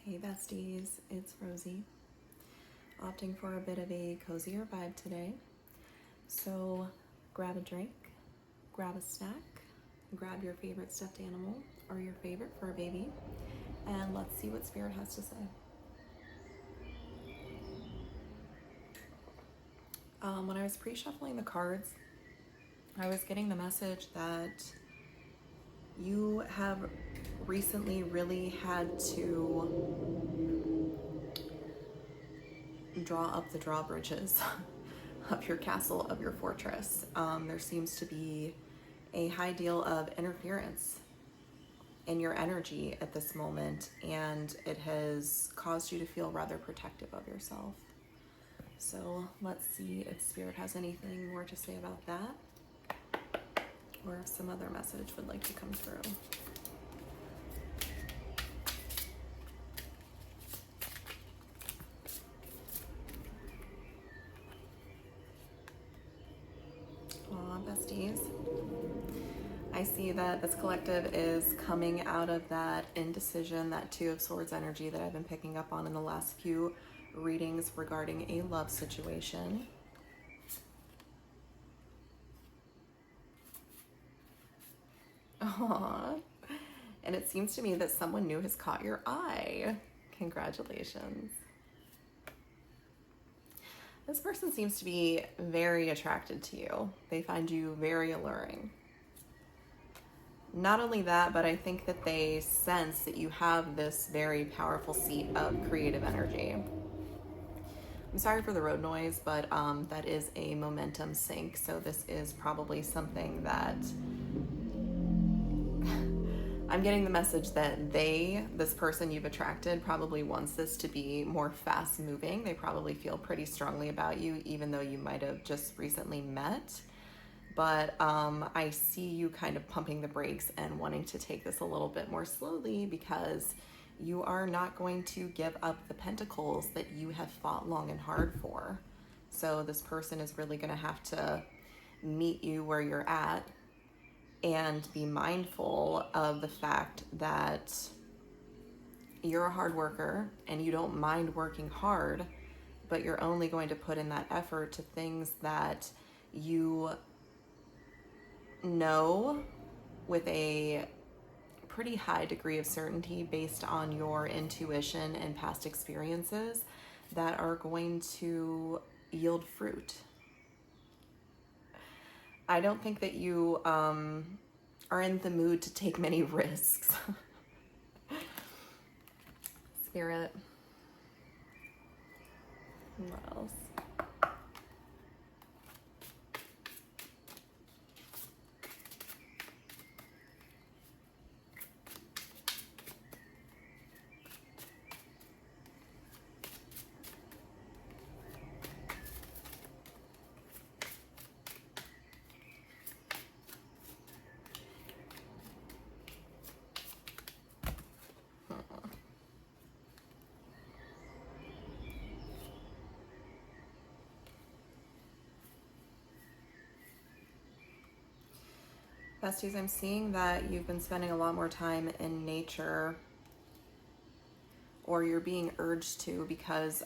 Hey besties, it's Rosie, opting for a bit of a cozier vibe today. So grab a drink, grab a snack, grab your favorite stuffed animal or your favorite fur baby, and let's see what Spirit has to say. When I was pre-shuffling the cards, I was getting the message that you have recently really had to draw up the drawbridges of your castle, of your fortress. There seems to be a high deal of interference in your energy at this moment, and it has caused you to feel rather protective of yourself. So let's see if Spirit has anything more to say about that, or if some other message would like to come through. Aw, besties. I see that this collective is coming out of that indecision, that Two of Swords energy that I've been picking up on in the last few readings regarding a love situation. Aww. And it seems to me that someone new has caught your eye. Congratulations. This person seems to be very attracted to you. They find you very alluring. Not only that, but I think that they sense that you have this very powerful seat of creative energy. I'm sorry for the road noise, but that is a momentum sink. So this is probably something that I'm getting the message that this person you've attracted probably wants this to be more fast moving. They probably feel pretty strongly about you, even though you might have just recently met. But I see you kind of pumping the brakes and wanting to take this a little bit more slowly, because you are not going to give up the pentacles that you have fought long and hard for. So this person is really going to have to meet you where you're at and be mindful of the fact that you're a hard worker and you don't mind working hard, but you're only going to put in that effort to things that you know with a pretty high degree of certainty based on your intuition and past experiences that are going to yield fruit. I don't think that you are in the mood to take many risks. Spirit. What else? Besties, I'm seeing that you've been spending a lot more time in nature, or you're being urged to, because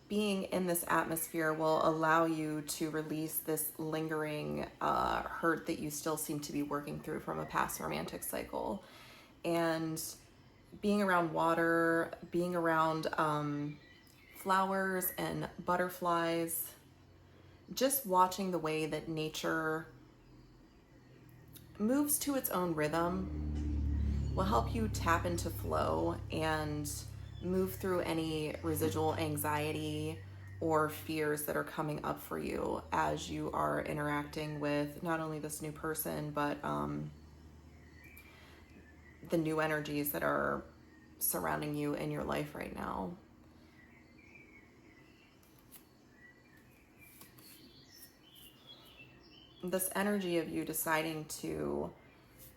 being in this atmosphere will allow you to release this lingering hurt that you still seem to be working through from a past romantic cycle. And being around water, being around flowers and butterflies, just watching the way that nature moves to its own rhythm will help you tap into flow and move through any residual anxiety or fears that are coming up for you as you are interacting with not only this new person, but the new energies that are surrounding you in your life right now. This energy of you deciding to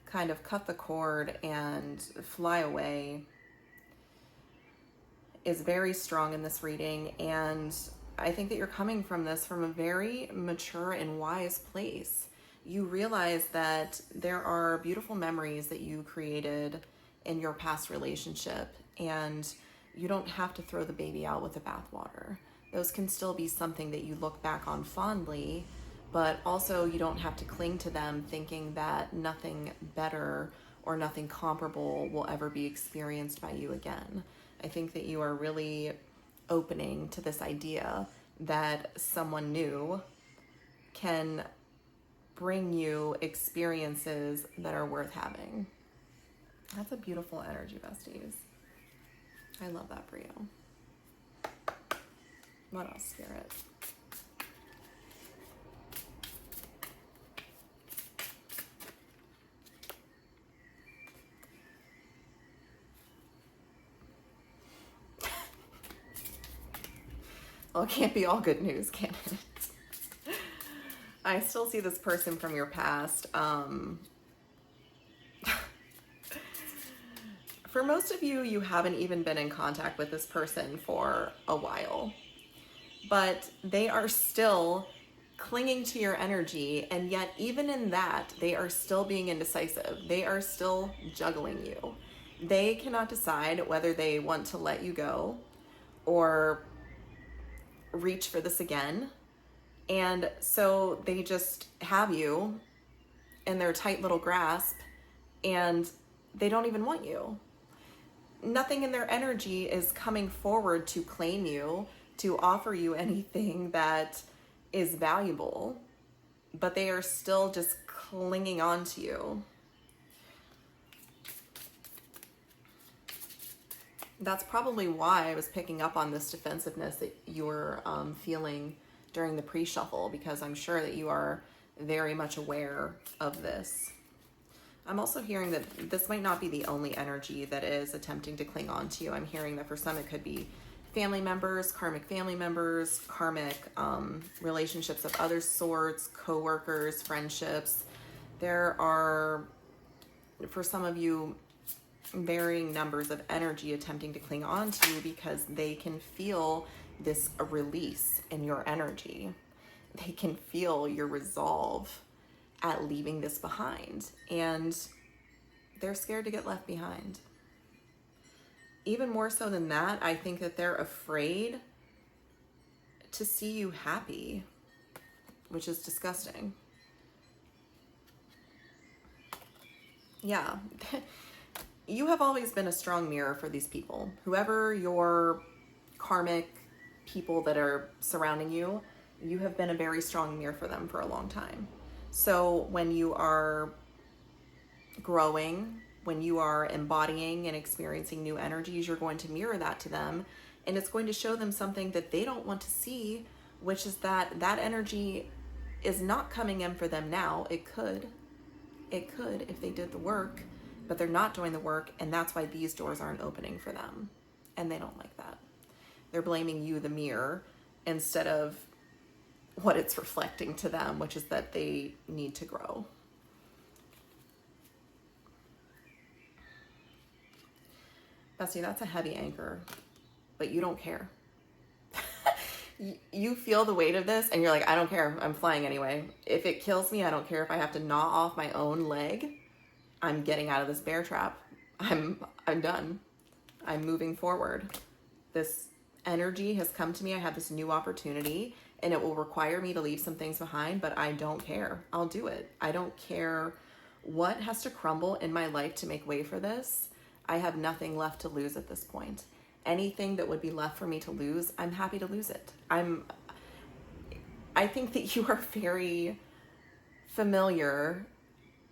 kind of cut the cord and fly away is very strong in this reading, and I think that you're coming from this from a very mature and wise place. you realize that there are beautiful memories that you created in your past relationship, and you don't have to throw the baby out with the bathwater. Those can still be something that you look back on fondly, but also you don't have to cling to them thinking that nothing better or nothing comparable will ever be experienced by you again. I think that you are really opening to this idea that someone new can bring you experiences that are worth having. That's a beautiful energy, besties. I love that for you. What else, Spirit? Well, it can't be all good news, can it? I still see this person from your past. For most of you, you haven't even been in contact with this person for a while, but they are still clinging to your energy, and yet even in that, they are still being indecisive. They are still juggling you. They cannot decide whether they want to let you go or reach for this again. And so they just have you in their tight little grasp, and they don't even want you. Nothing in their energy is coming forward to claim you, to offer you anything that is valuable, but they are still just clinging on to you. That's probably why I was picking up on this defensiveness that you were feeling during the pre-shuffle, because I'm sure that you are very much aware of this. I'm also hearing that this might not be the only energy that is attempting to cling on to you. I'm hearing that for some it could be family members, karmic relationships of other sorts, co-workers, friendships. There are, for some of you, varying numbers of energy attempting to cling on to you because they can feel this release in your energy. They can feel your resolve at leaving this behind, and they're scared to get left behind. Even more so than that, I think that they're afraid to see you happy, which is disgusting. Yeah. You have always been a strong mirror for these people. Whoever your karmic people that are surrounding you, you have been a very strong mirror for them for a long time. So when you are growing, when you are embodying and experiencing new energies, you're going to mirror that to them, and it's going to show them something that they don't want to see, which is that that energy is not coming in for them now. It could if they did the work, but they're not doing the work, and that's why these doors aren't opening for them, and they don't like that. They're blaming you, the mirror, instead of what it's reflecting to them, which is that they need to grow. Bestie, that's a heavy anchor, but you don't care. You feel the weight of this, and you're like, I don't care. I'm flying anyway. If it kills me, I don't care. If I have to gnaw off my own leg, I'm getting out of this bear trap. I'm done. I'm moving forward. This energy has come to me. I have this new opportunity, and it will require me to leave some things behind, but I don't care. I'll do it. I don't care what has to crumble in my life to make way for this. I have nothing left to lose at this point. Anything that would be left for me to lose, I'm happy to lose it. I think that you are very familiar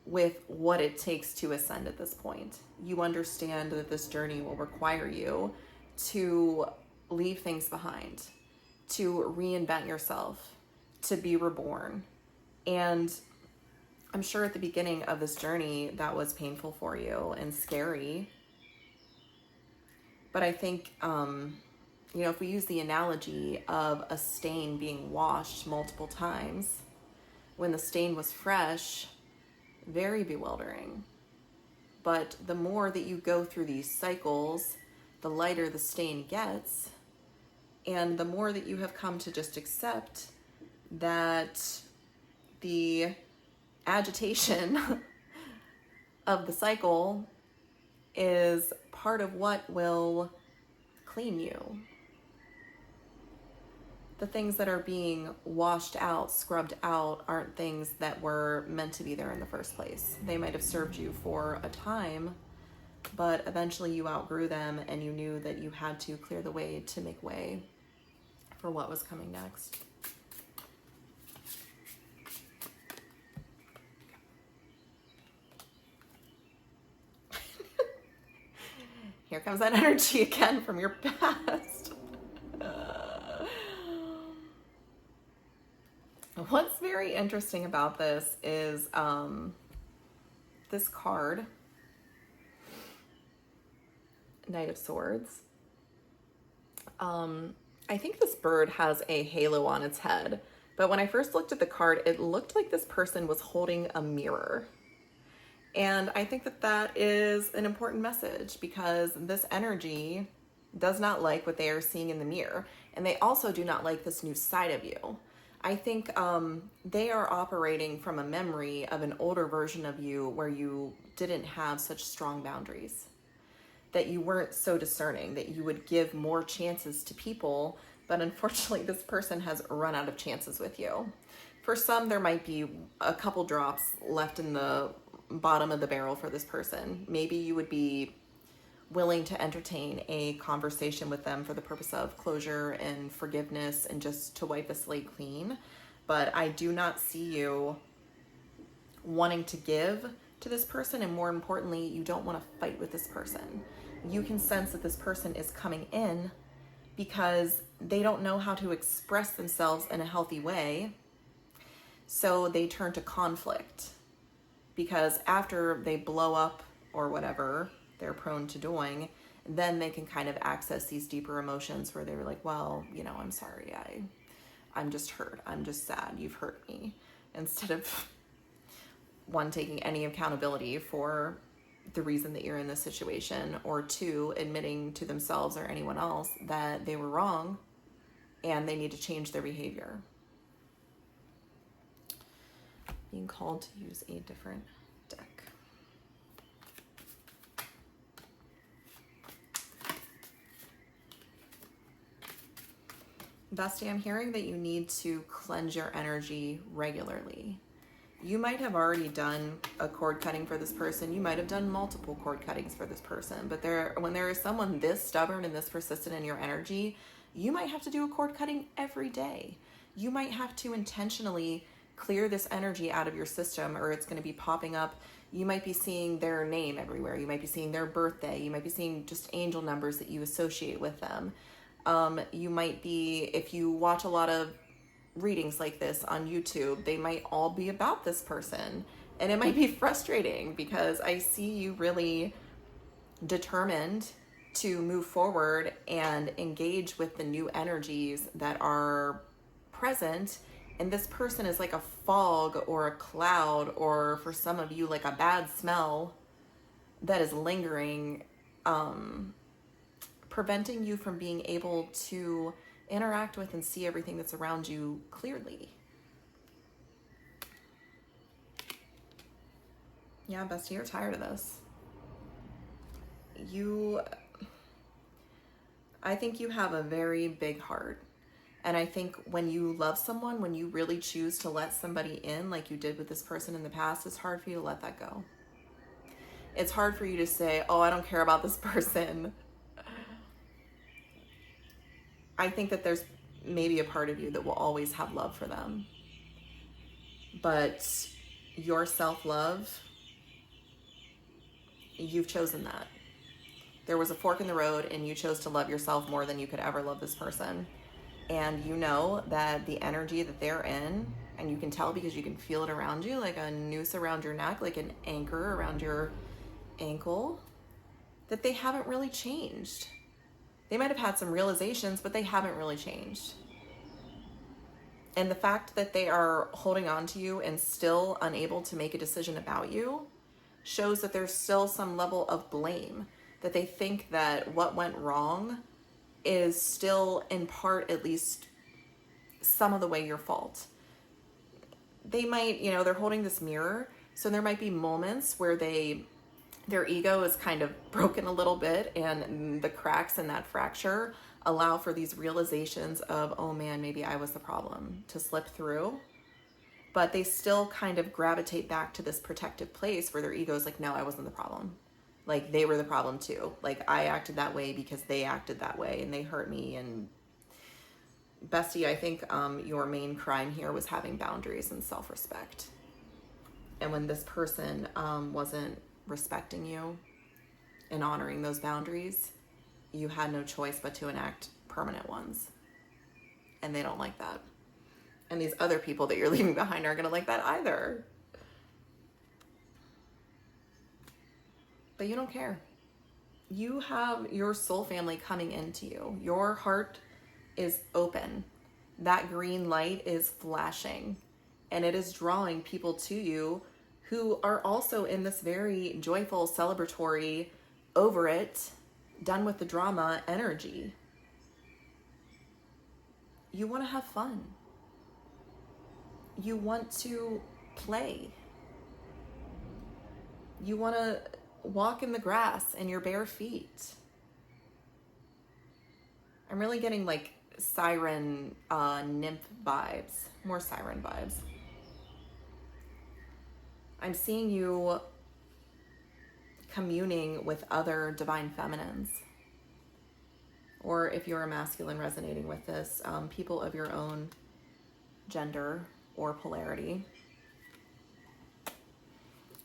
with what it takes to ascend at this point. You understand that this journey will require you to leave things behind, to reinvent yourself, to be reborn. And I'm sure at the beginning of this journey that was painful for you and scary. But I think, if we use the analogy of a stain being washed multiple times, when the stain was fresh, very bewildering. But the more that you go through these cycles, the lighter the stain gets, and the more that you have come to just accept that the agitation of the cycle is part of what will clean you. The things that are being washed out, scrubbed out, aren't things that were meant to be there in the first place. They might have served you for a time, but eventually you outgrew them and you knew that you had to clear the way to make way for what was coming next. Here comes that energy again from your past. What's very interesting about this is this card, Knight of Swords. I think this bird has a halo on its head, but when I first looked at the card, it looked like this person was holding a mirror. And I think that that is an important message, because this energy does not like what they are seeing in the mirror. And they also do not like this new side of you. I think they are operating from a memory of an older version of you where you didn't have such strong boundaries, that you weren't so discerning, that you would give more chances to people. But unfortunately, this person has run out of chances with you. For some, there might be a couple drops left in the bottom of the barrel for this person. Maybe you would be willing to entertain a conversation with them for the purpose of closure and forgiveness and just to wipe the slate clean. But I do not see you wanting to give to this person, and more importantly, you don't want to fight with this person. You can sense that this person is coming in because they don't know how to express themselves in a healthy way, so they turn to conflict. Because after they blow up or whatever they're prone to doing, then they can kind of access these deeper emotions where they're like, well, you know, I'm sorry, I'm just hurt, I'm just sad, you've hurt me. Instead of one, taking any accountability for the reason that you're in this situation, or two, admitting to themselves or anyone else that they were wrong and they need to change their behavior. Being called to use a different deck. Bestie, I'm hearing that you need to cleanse your energy regularly. You might have already done a cord cutting for this person. You might have done multiple cord cuttings for this person. But when there is someone this stubborn and this persistent in your energy, you might have to do a cord cutting every day. You might have to intentionally clear this energy out of your system, or it's going to be popping up. You might be seeing their name everywhere. You might be seeing their birthday. You might be seeing just angel numbers that you associate with them. You might be, if you watch a lot of readings like this on YouTube, they might all be about this person. And it might be frustrating because I see you really determined to move forward and engage with the new energies that are present. And this person is like a fog or a cloud, or for some of you, like a bad smell that is lingering, preventing you from being able to interact with and see everything that's around you clearly. Yeah, bestie, you're tired of this. I think you have a very big heart. And I think when you love someone, when you really choose to let somebody in, like you did with this person in the past, it's hard for you to let that go. It's hard for you to say, oh, I don't care about this person. I think that there's maybe a part of you that will always have love for them. But your self-love, you've chosen that. There was a fork in the road and you chose to love yourself more than you could ever love this person. And you know that the energy that they're in, and you can tell because you can feel it around you, like a noose around your neck, like an anchor around your ankle, that they haven't really changed. They might have had some realizations, but they haven't really changed. And the fact that they are holding on to you and still unable to make a decision about you shows that there's still some level of blame, that they think that what went wrong is still in part, at least some of the way, your fault. they might, they're holding this mirror. So there might be moments where their ego is kind of broken a little bit, and the cracks in that fracture allow for these realizations of, oh man, maybe I was the problem, to slip through. But they still kind of gravitate back to this protective place where their ego is like, no, I wasn't the problem. Like, they were the problem too. Like, I acted that way because they acted that way and they hurt me. And bestie, I think your main crime here was having boundaries and self-respect. And when this person wasn't respecting you and honoring those boundaries, you had no choice but to enact permanent ones. And they don't like that. And these other people that you're leaving behind aren't going to like that either. But you don't care. You have your soul family coming into you. Your heart is open. That green light is flashing. And it is drawing people to you who are also in this very joyful, celebratory, over it, done with the drama energy. You want to have fun. You want to play. You want to walk in the grass in your bare feet. I'm really getting like siren nymph vibes, more siren vibes. I'm seeing you communing with other divine feminines. Or if you're a masculine resonating with this, people of your own gender or polarity.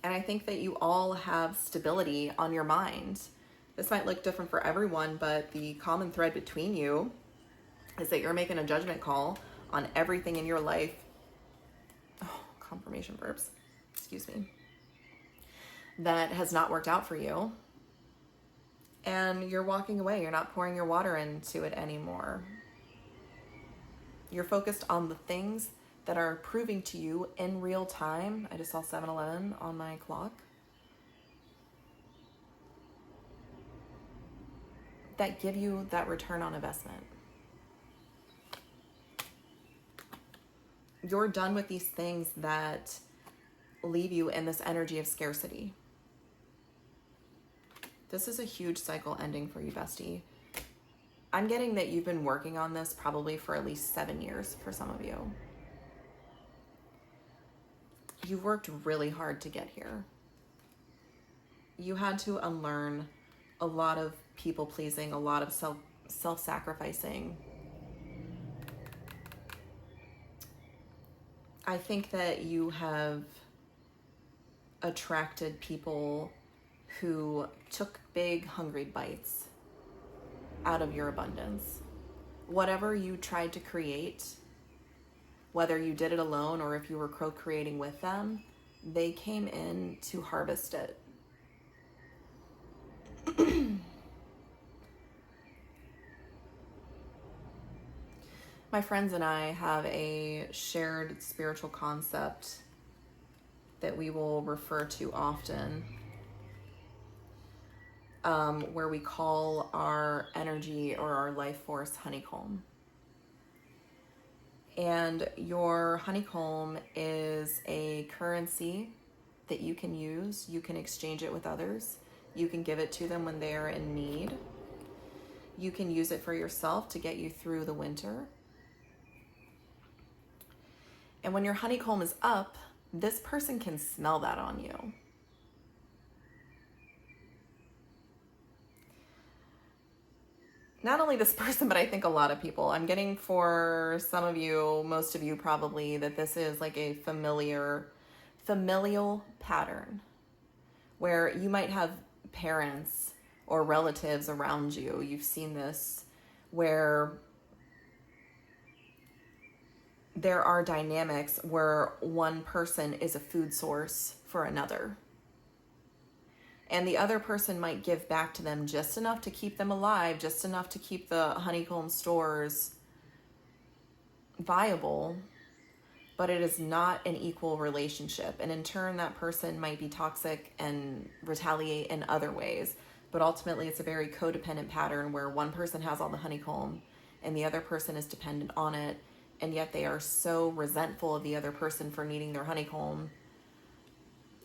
And I think that you all have stability on your mind. This might look different for everyone, but the common thread between you is that you're making a judgment call on everything in your life. Oh, confirmation verbs. Excuse me. That has not worked out for you. And you're walking away. You're not pouring your water into it anymore. You're focused on the things that are proving to you in real time. I just saw 7-Eleven on my clock. That give you that return on investment. You're done with these things that leave you in this energy of scarcity. This is a huge cycle ending for you, bestie. I'm getting that you've been working on this probably for at least 7 years for some of you. You've worked really hard to get here. You had to unlearn a lot of people-pleasing, a lot of self-sacrificing. I think that you have attracted people who took big, hungry bites out of your abundance. Whatever you tried to create, whether you did it alone or if you were co-creating with them, they came in to harvest it. My friends and I have a shared spiritual concept that we will refer to often, where we call our energy or our life force honeycomb. And your honeycomb is a currency that you can use. You can exchange it with others. You can give it to them when they are in need. You can use it for yourself to get you through the winter. And when your honeycomb is up, this person can smell that on you. Not only this person, but I think a lot of people. I'm getting for some of you, most of you probably, that this is like a familial pattern where you might have parents or relatives around you. You've seen this where there are dynamics where one person is a food source for another. And the other person might give back to them just enough to keep them alive, just enough to keep the honeycomb stores viable, but it is not an equal relationship. And in turn, that person might be toxic and retaliate in other ways. But ultimately, it's a very codependent pattern where one person has all the honeycomb and the other person is dependent on it. and yet they are so resentful of the other person for needing their honeycomb,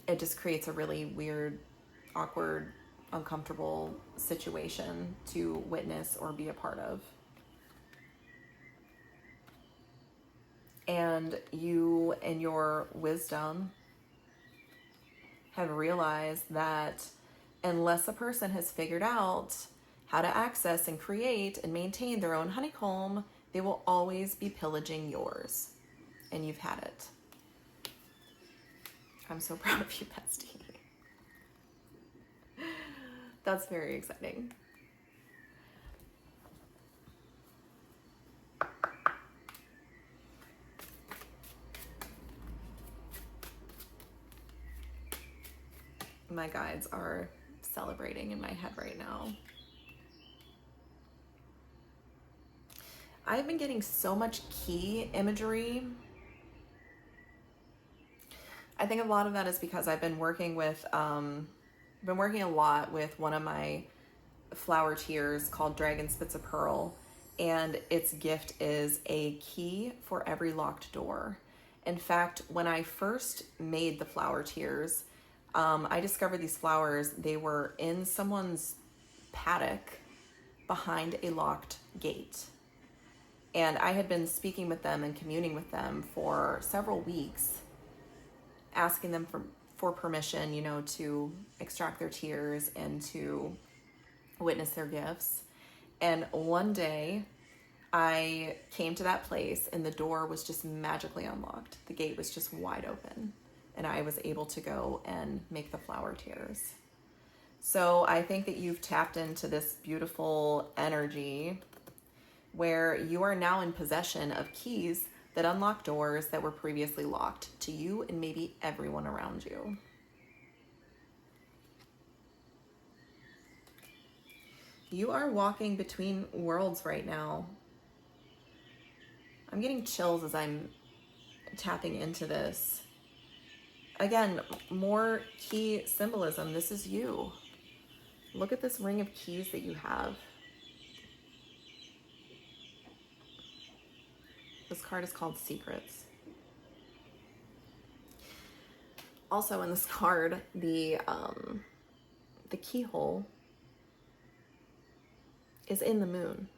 it just creates a really weird, awkward, uncomfortable situation to witness or be a part of. And you, in your wisdom, have realized that unless a person has figured out how to access and create and maintain their own honeycomb, they will always be pillaging yours. And you've had it. I'm so proud of you, bestie. That's very exciting. My guides are celebrating in my head right now. I've been getting so much key imagery. I think a lot of that is because I've been working a lot with one of my flower tiers called Dragon Spits of Pearl, and its gift is a key for every locked door. In fact, when I first made the flower tiers, I discovered these flowers. They were in someone's paddock behind a locked gate. And I had been speaking with them and communing with them for several weeks, asking them for permission, to extract their tears and to witness their gifts. And one day I came to that place and the door was just magically unlocked. The gate was just wide open and I was able to go and make the flower tears. So I think that you've tapped into this beautiful energy where you are now in possession of keys that unlock doors that were previously locked to you and maybe everyone around you. You are walking between worlds right now. I'm getting chills as I'm tapping into this. Again, more key symbolism. This is you. Look at this ring of keys that you have. This card is called Secrets. Also in this card, the keyhole is in the moon.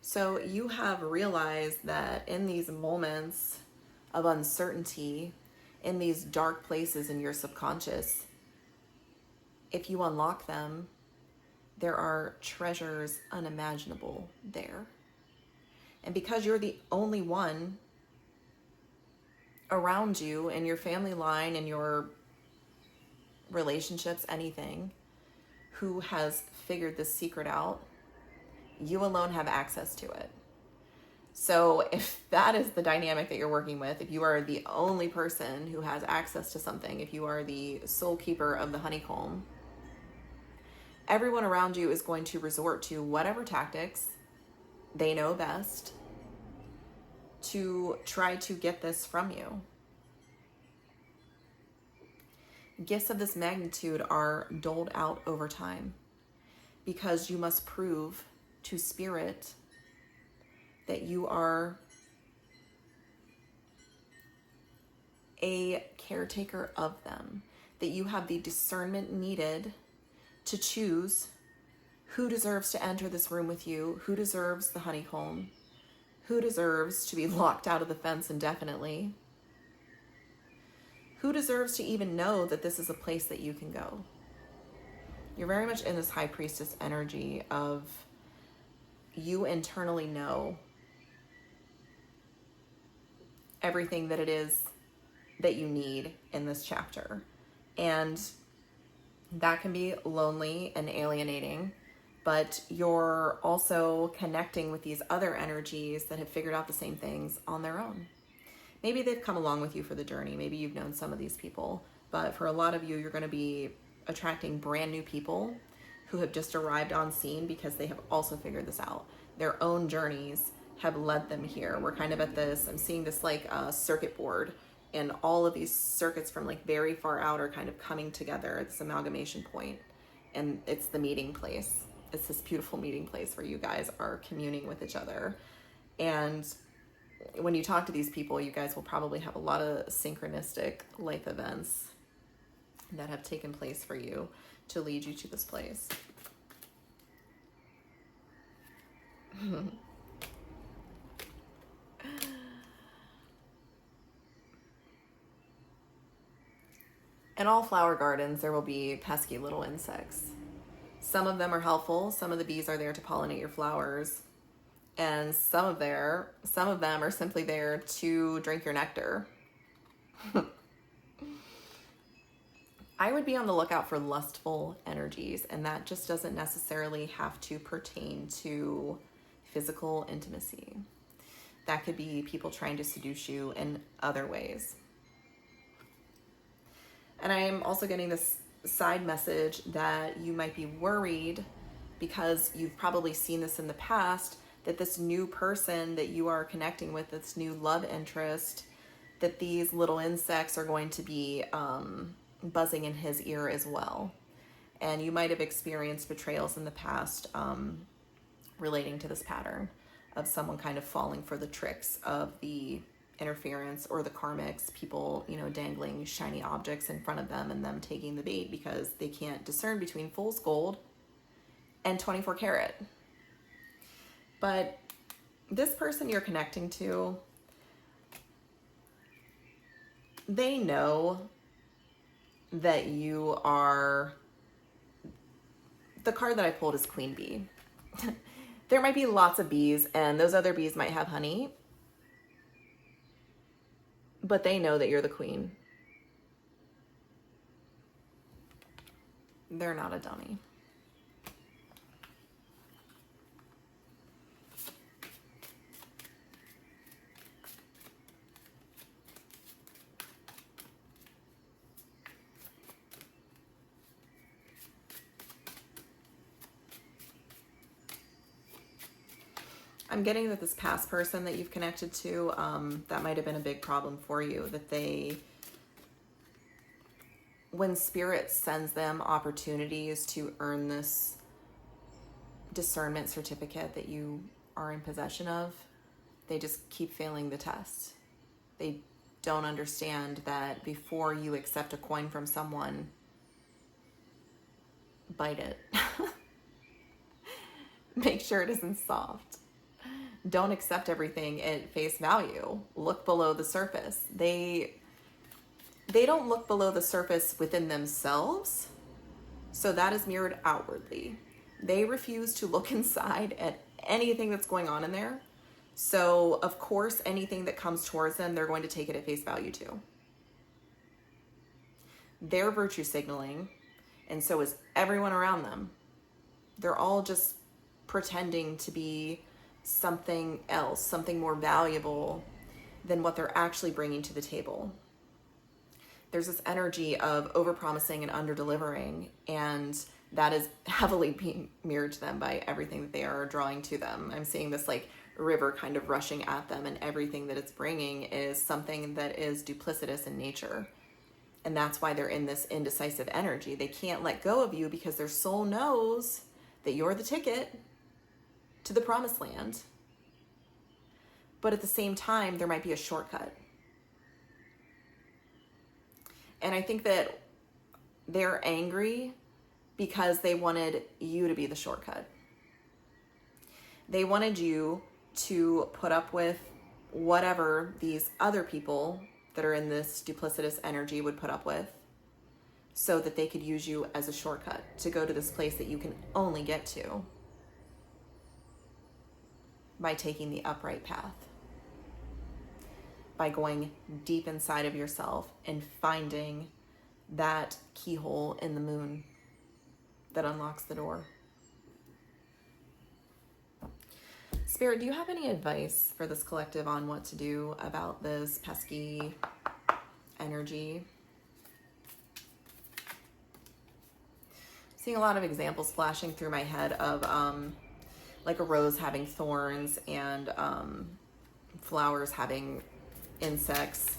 So you have realized that in these moments of uncertainty, in these dark places in your subconscious, if you unlock them, there are treasures unimaginable there. And because you're the only one around you in your family line, in your relationships, anything, who has figured this secret out, you alone have access to it. So if that is the dynamic that you're working with, if you are the only person who has access to something, if you are the soul keeper of the honeycomb, everyone around you is going to resort to whatever tactics they know best to try to get this from you. Gifts of this magnitude are doled out over time because you must prove to spirit that you are a caretaker of them, that you have the discernment needed to choose who deserves to enter this room with you, who deserves the honeycomb, who deserves to be locked out of the fence indefinitely, who deserves to even know that this is a place that you can go. You're very much in this high priestess energy of you internally know everything that it is that you need in this chapter. And that can be lonely and alienating, but you're also connecting with these other energies that have figured out the same things on their own. Maybe they've come along with you for the journey. Maybe you've known some of these people, but for a lot of you, you're going to be attracting brand new people who have just arrived on scene because they have also figured this out. Their own journeys have led them here. We're kind of at this, I'm seeing this like circuit board, and all of these circuits from like very far out are kind of coming together at this amalgamation point, and it's the meeting place. It's this beautiful meeting place where you guys are communing with each other. And when you talk to these people, you guys will probably have a lot of synchronistic life events that have taken place for you to lead you to this place. In all flower gardens, there will be pesky little insects. Some of them are helpful. Some of the bees are there to pollinate your flowers. And some of them are simply there to drink your nectar. I would be on the lookout for lustful energies, and that just doesn't necessarily have to pertain to physical intimacy. That could be people trying to seduce you in other ways. And I am also getting this side message that you might be worried, because you've probably seen this in the past, that this new person that you are connecting with, this new love interest, that these little insects are going to be buzzing in his ear as well. And you might have experienced betrayals in the past relating to this pattern of someone kind of falling for the tricks of the interference or the karmics, people, dangling shiny objects in front of them and them taking the bait because they can't discern between fool's gold and 24 karat. But this person you're connecting to, they know that you are, the card that I pulled is Queen Bee. There might be lots of bees, and those other bees might have honey, but they know that you're the queen. They're not a dummy. I'm getting that this past person that you've connected to, that might have been a big problem for you, that when spirit sends them opportunities to earn this discernment certificate that you are in possession of, they just keep failing the test. They don't understand that before you accept a coin from someone, bite it. Make sure it isn't soft. Don't accept everything at face value. Look below the surface. They don't look below the surface within themselves, so that is mirrored outwardly. They refuse to look inside at anything that's going on in there. So, of course, anything that comes towards them, they're going to take it at face value too. They're virtue signaling, and so is everyone around them. They're all just pretending to be something else, something more valuable than what they're actually bringing to the table. There's this energy of overpromising and under-delivering, and that is heavily being mirrored to them by everything that they are drawing to them. I'm seeing this like river kind of rushing at them, and everything that it's bringing is something that is duplicitous in nature. And that's why they're in this indecisive energy. They can't let go of you because their soul knows that you're the ticket to the promised land. But at the same time, there might be a shortcut. And I think that they're angry because they wanted you to be the shortcut. They wanted you to put up with whatever these other people that are in this duplicitous energy would put up with, so that they could use you as a shortcut to go to this place that you can only get to by taking the upright path, by going deep inside of yourself and finding that keyhole in the moon that unlocks the door. Spirit, do you have any advice for this collective on what to do about this pesky energy? Seeing a lot of examples flashing through my head of like a rose having thorns and flowers having insects.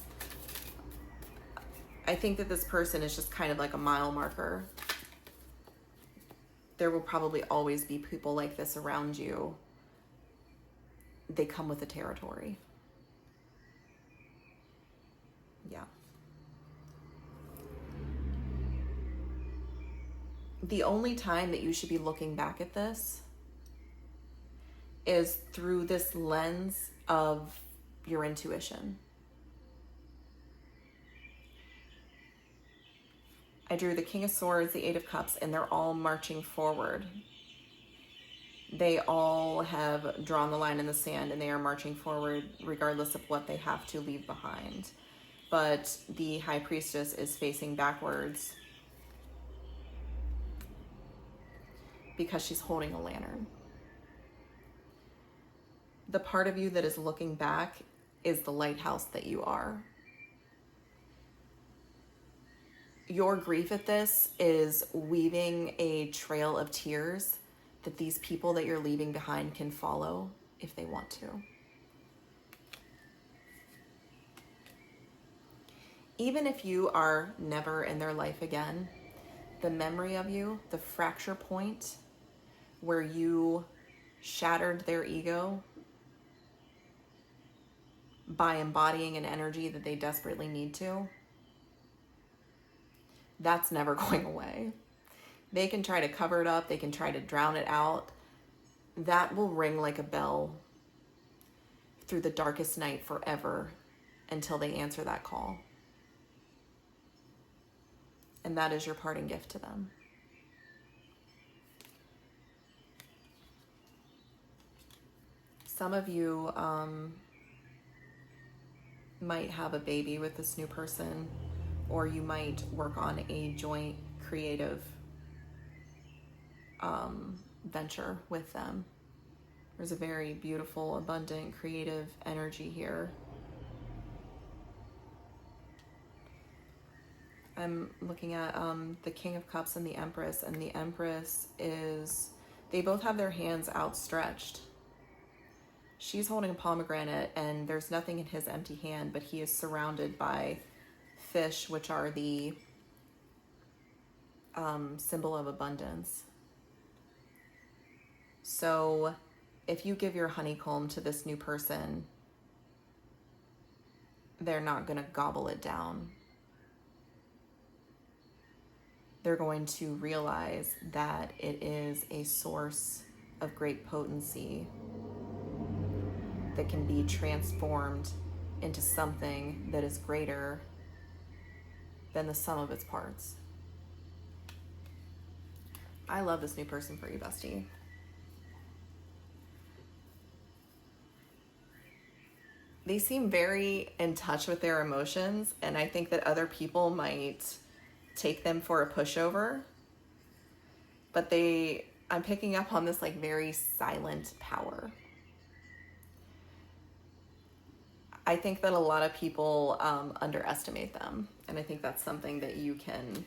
I think that this person is just kind of like a mile marker. There will probably always be people like this around you. They come with the territory. Yeah. The only time that you should be looking back at this is through this lens of your intuition. I drew the King of Swords, the Eight of Cups, and they're all marching forward. They all have drawn the line in the sand and they are marching forward regardless of what they have to leave behind. But the High Priestess is facing backwards because she's holding a lantern. The part of you that is looking back is the lighthouse that you are. Your grief at this is weaving a trail of tears that these people that you're leaving behind can follow if they want to. Even if you are never in their life again, the memory of you, the fracture point where you shattered their ego by embodying an energy that they desperately need to, that's never going away. They can try to cover it up. They can try to drown it out. That will ring like a bell through the darkest night forever until they answer that call. And that is your parting gift to them. Some of you might have a baby with this new person, or you might work on a joint creative venture with them. There's a very beautiful, abundant, creative energy here. I'm looking at the King of Cups and the Empress, and the Empress is, they both have their hands outstretched. She's holding a pomegranate and there's nothing in his empty hand, but he is surrounded by fish, which are the symbol of abundance. So if you give your honeycomb to this new person, they're not going to gobble it down. They're going to realize that it is a source of great potency that can be transformed into something that is greater than the sum of its parts. I love this new person for you, bestie. They seem very in touch with their emotions, and I think that other people might take them for a pushover, but I'm picking up on this like very silent power. I think that a lot of people underestimate them, and I think that's something that you can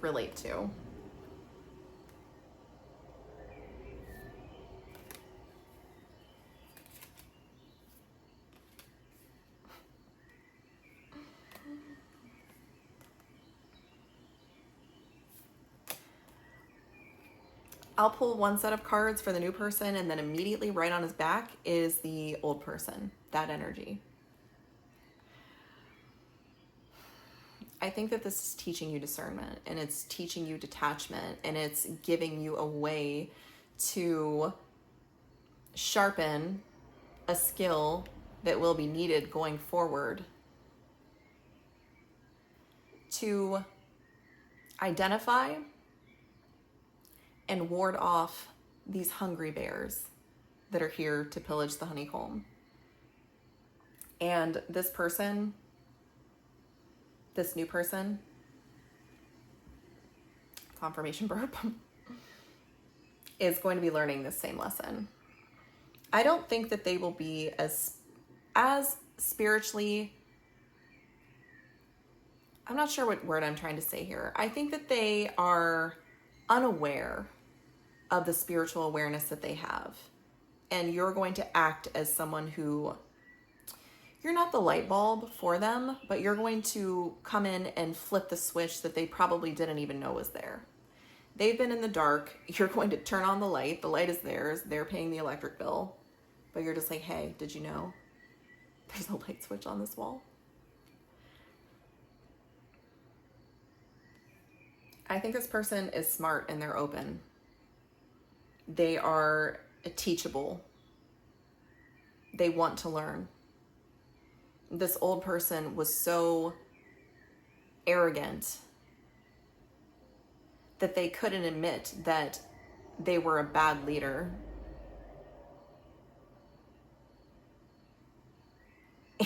relate to. I'll pull one set of cards for the new person, and then immediately right on his back is the old person, that energy. I think that this is teaching you discernment, and it's teaching you detachment, and it's giving you a way to sharpen a skill that will be needed going forward to identify and ward off these hungry bears that are here to pillage the honeycomb. And this person, this new person, confirmation burp, is going to be learning this same lesson. I don't think that they will be as spiritually, I'm not sure what word I'm trying to say here. I think that they are unaware of the spiritual awareness that they have. And you're going to act as someone who, you're not the light bulb for them, but you're going to come in and flip the switch that they probably didn't even know was there. They've been in the dark. You're going to turn on the light. The light is theirs. They're paying the electric bill. But you're just like, hey, did you know there's a light switch on this wall? I think this person is smart and they're open. They are teachable. They want to learn. This old person was so arrogant that they couldn't admit that they were a bad leader.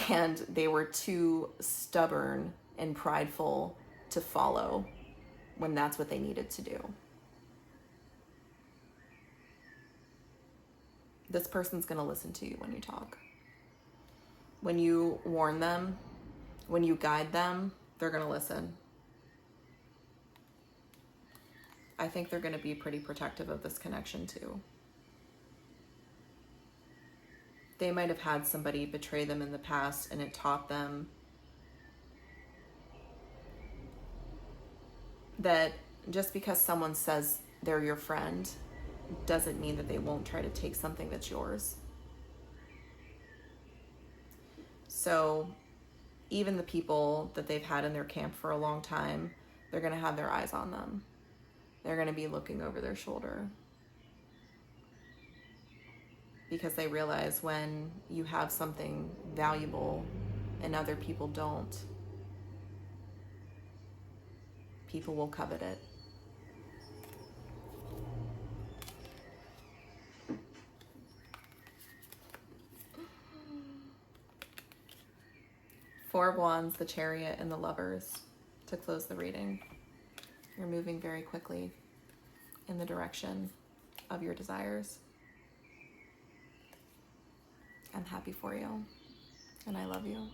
And they were too stubborn and prideful to follow when that's what they needed to do. This person's going to listen to you when you talk. When you warn them, when you guide them, they're going to listen. I think they're going to be pretty protective of this connection too. They might have had somebody betray them in the past, and it taught them that just because someone says they're your friend doesn't mean that they won't try to take something that's yours. So even the people that they've had in their camp for a long time, they're going to have their eyes on them. They're going to be looking over their shoulder. Because they realize when you have something valuable and other people don't, people will covet it. Four of Wands, the Chariot, and the Lovers to close the reading. You're moving very quickly in the direction of your desires. I'm happy for you, and I love you.